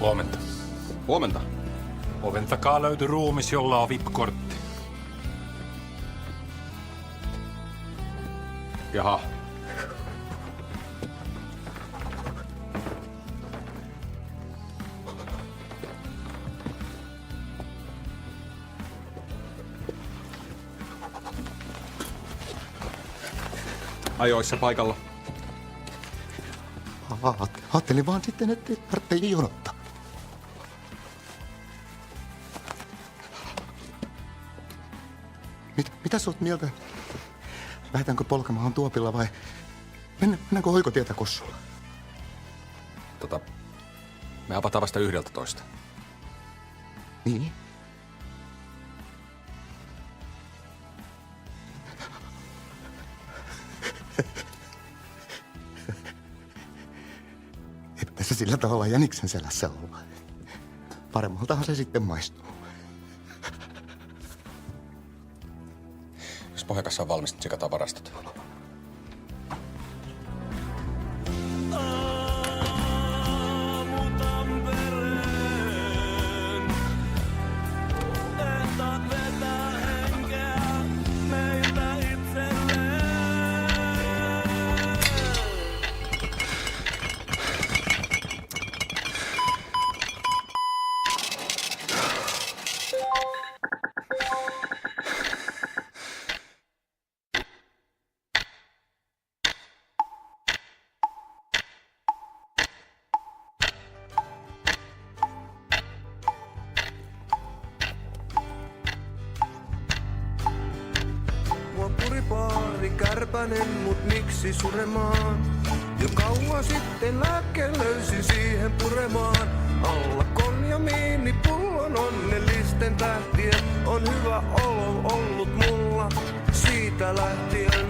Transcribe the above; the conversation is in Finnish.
Huomenta. Huomenta. Oven takaa löytyi ruumis, jolla on VIP-kortti. Jaha. Ajoissa paikalla. Ajattelin vaan sitten, ettei tarvitse jonottaa. Mitä sä oot mieltä? Lähdetäänkö polkemaan tuopilla vai mennäänkö oikotietä Kossulla? Me avataan vasta 11. Niin? Eipä se sillä tavalla jäniksen selässä olla. Paremmaltahan se sitten maistuu. Jos pohjakassa on valmis, niin tsekataan varastot. Puripaari kärpänen, mut miksi suremaan? Jo kauan sitten lääkkeen löysin siihen puremaan. Alla konjamiini pullon onnellisten tähtien. On hyvä olo ollut mulla siitä lähtien.